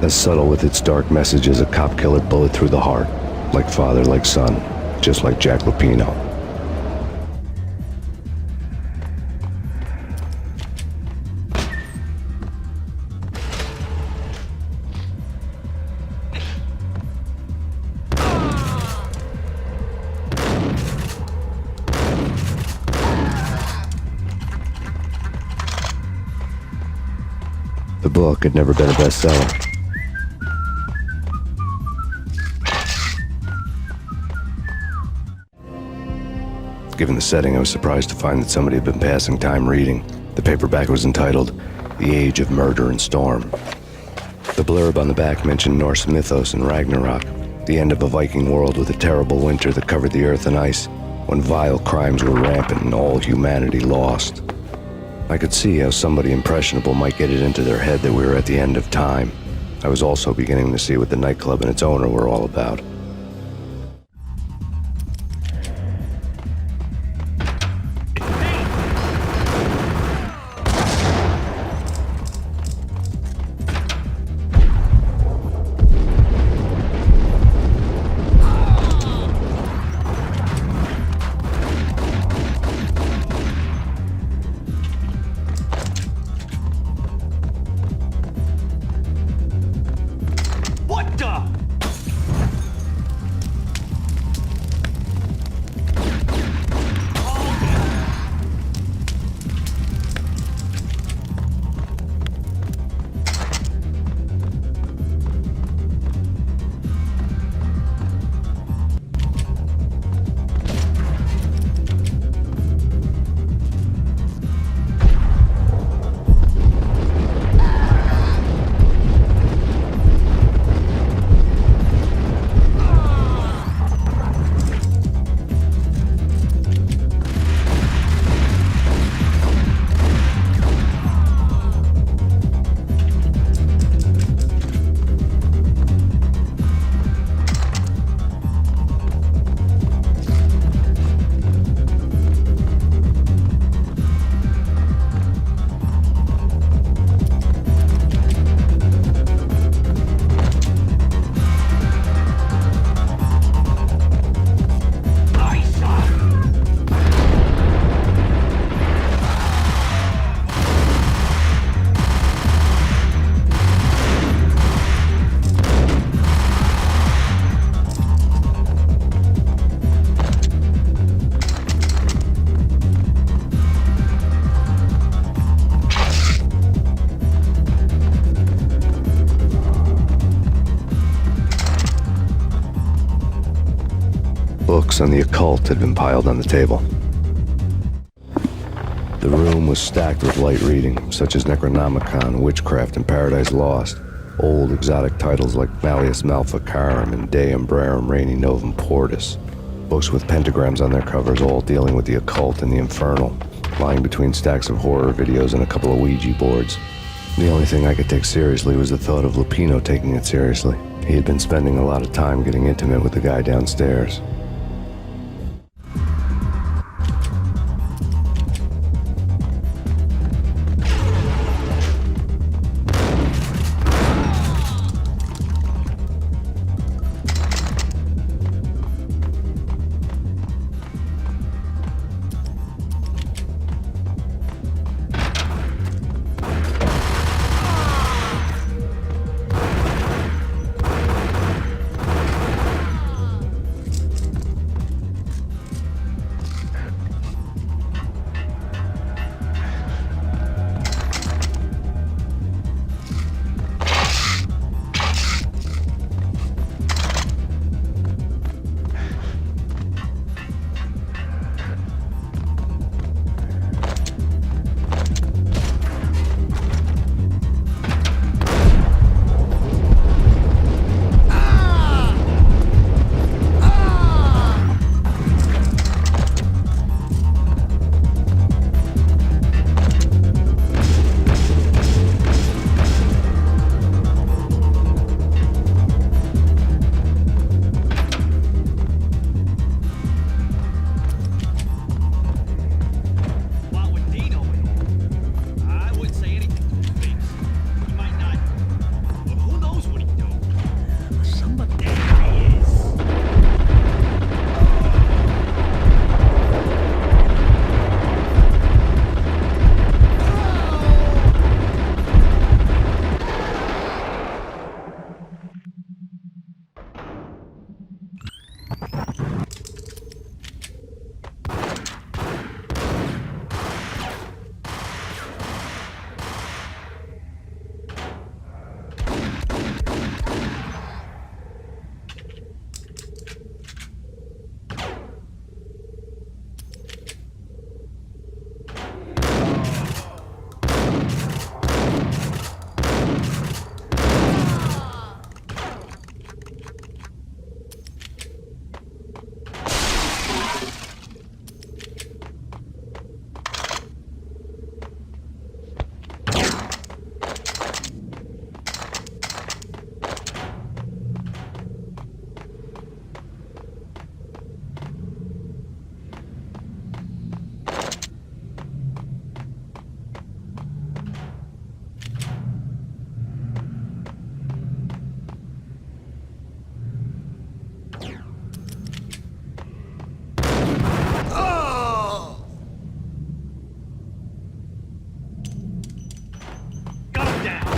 As subtle with its dark message as a cop-killer bullet through the heart. Like father, like son, just like Jack Lupino. The book had never been a bestseller. Given the setting, I was surprised to find that somebody had been passing time reading. The paperback was entitled, The Age of Murder and Storm. The blurb on the back mentioned Norse mythos and Ragnarok, the end of a Viking world with a terrible winter that covered the earth in ice, when vile crimes were rampant and all humanity lost. I could see how somebody impressionable might get it into their head that we were at the end of time. I was also beginning to see what the nightclub and its owner were all about. Books on the occult had been piled on the table. The room was stacked with light reading, such as Necronomicon, Witchcraft, and Paradise Lost. Old exotic titles like Malleus Maleficarum and De Umbrarum Reini Novum Portus. Books with pentagrams on their covers, all dealing with the occult and the infernal, lying between stacks of horror videos and a couple of Ouija boards. The only thing I could take seriously was the thought of Lupino taking it seriously. He had been spending a lot of time getting intimate with the guy downstairs. Shut him down!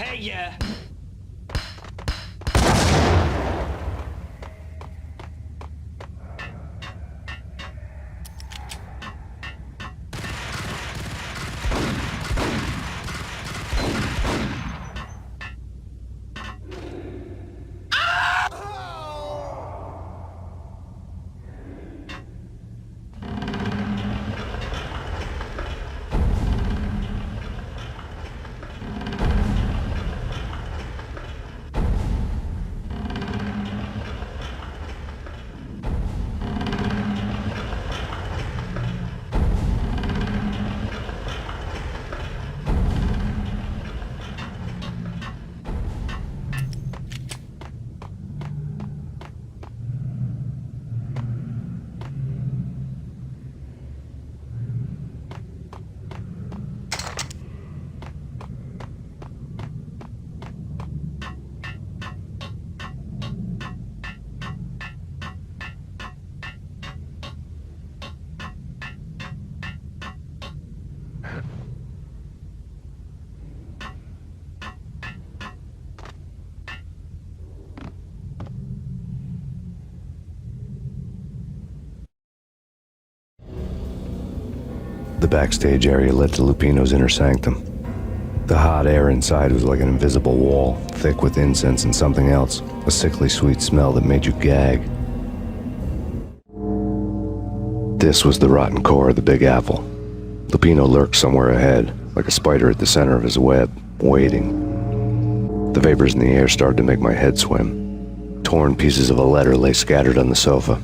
Hey, yeah. The backstage area led to Lupino's inner sanctum. The hot air inside was like an invisible wall, thick with incense and something else, a sickly sweet smell that made you gag. This was the rotten core of the Big Apple. Lupino lurked somewhere ahead, like a spider at the center of his web, waiting. The vapors in the air started to make my head swim. Torn pieces of a letter lay scattered on the sofa.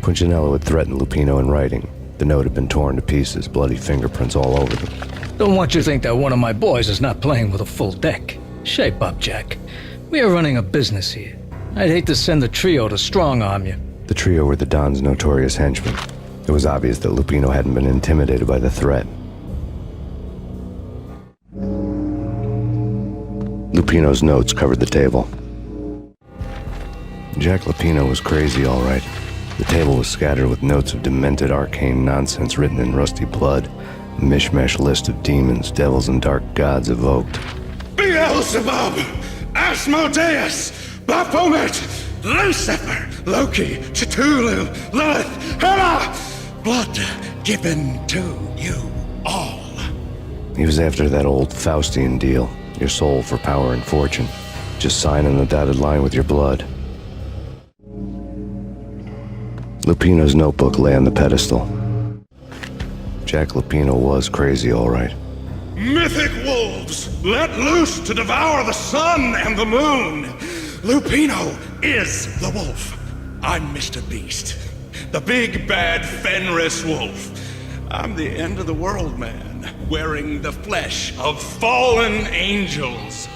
Punchinello had threatened Lupino in writing. The note had been torn to pieces, bloody fingerprints all over them. Don't want you to think that one of my boys is not playing with a full deck. Shape up, Jack. We are running a business here. I'd hate to send the trio to strong-arm you. The trio were the Don's notorious henchmen. It was obvious that Lupino hadn't been intimidated by the threat. Lupino's notes covered the table. Jack Lupino was crazy, all right. The table was scattered with notes of demented arcane nonsense written in rusty blood, a mishmash list of demons, devils, and dark gods evoked. Beelzebub, Asmodeus, Baphomet, Lucifer, Loki, Cthulhu, Lilith, Hela, blood given to you all. He was after that old Faustian deal, your soul for power and fortune. Just sign on the dotted line with your blood. Lupino's notebook lay on the pedestal. Jack Lupino was crazy, all right. Mythic wolves, let loose to devour the sun and the moon. Lupino is the wolf. I'm Mr. Beast, the big bad Fenris wolf. I'm the end of the world man, wearing the flesh of fallen angels.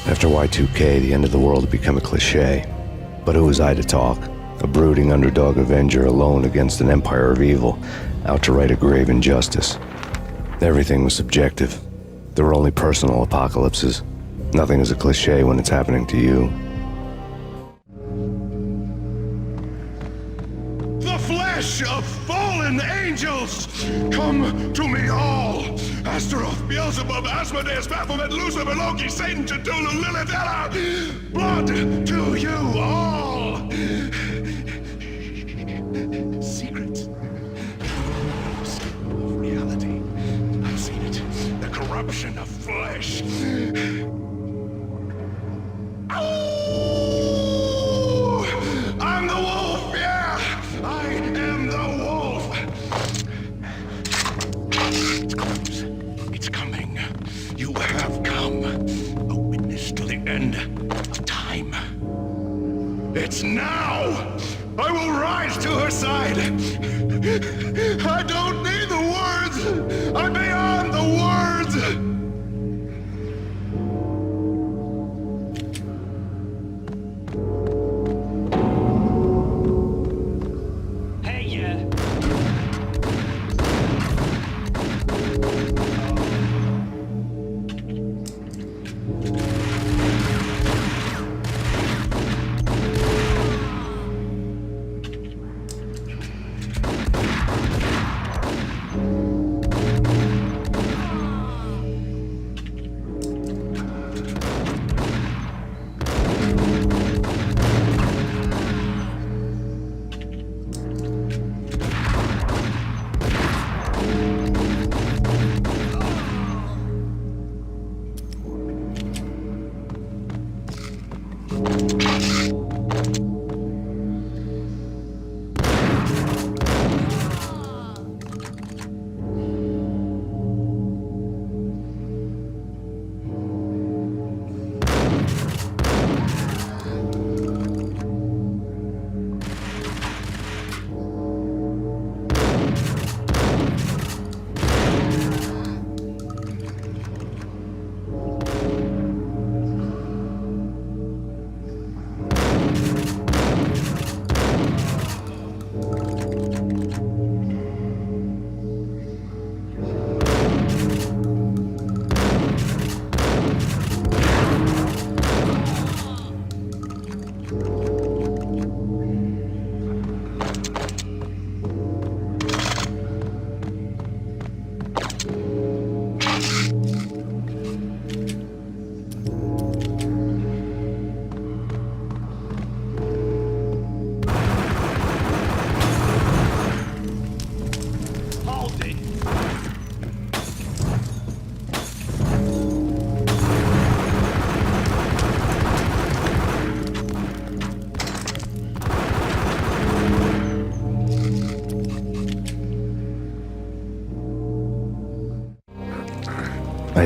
After Y2K, the end of the world had become a cliche. But who was I to talk? A brooding underdog avenger alone against an empire of evil, out to right a grave injustice. Everything was subjective. There were only personal apocalypses. Nothing is a cliche when it's happening to you. The flesh of fallen angels, come to me all. Astaroth, Beelzebub, Asmodeus, Baphomet, Lucifer, Loki, Satan, Cthulhu, Lilith, Hela, blood to you all. Secrets of reality. I've seen it. The corruption of flesh. Oh! I'm the wolf, yeah! I am the wolf! It's close. It's coming. You have come. A witness to the end of time. It's now! I will rise to her side! I don't need the words! I'm beyond the words! Hey, yeah.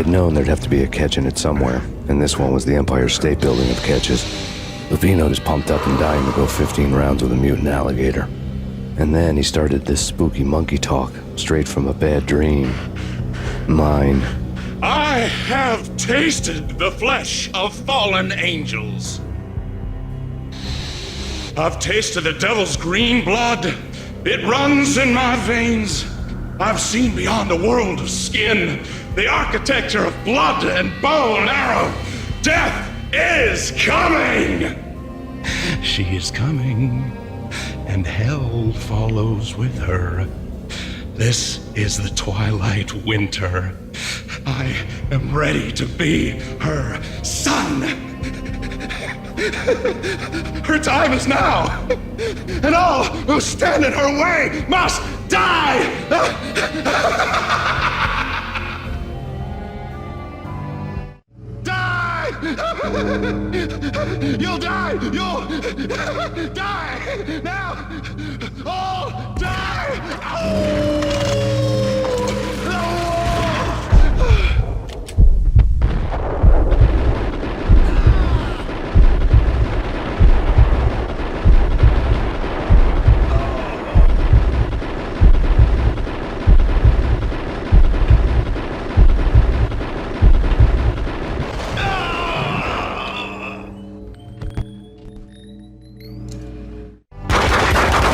had known there'd have to be a catch in it somewhere, and this one was the Empire State Building of catches. Lupino just pumped up and dying to go 15 rounds with a mutant alligator. And then he started this spooky monkey talk, straight from a bad dream. Mine. I have tasted the flesh of fallen angels. I've tasted the devil's green blood. It runs in my veins. I've seen beyond the world of skin, the architecture of blood and bow and arrow. Death is coming! She is coming, and hell follows with her. This is the twilight winter. I am ready to be her son. Her time is now, and all who stand in her way must die! Die! You'll die! You'll die! Now! All die!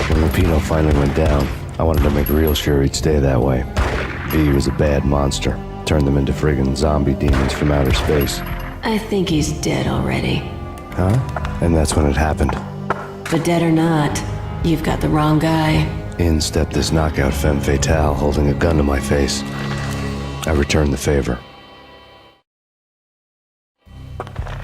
When Lupino finally went down, I wanted to make real sure he'd stay that way. V was a bad monster. Turned them into friggin' zombie demons from outer space. I think he's dead already. Huh? And that's when it happened. But dead or not, you've got the wrong guy. In stepped this knockout femme fatale holding a gun to my face. I returned the favor.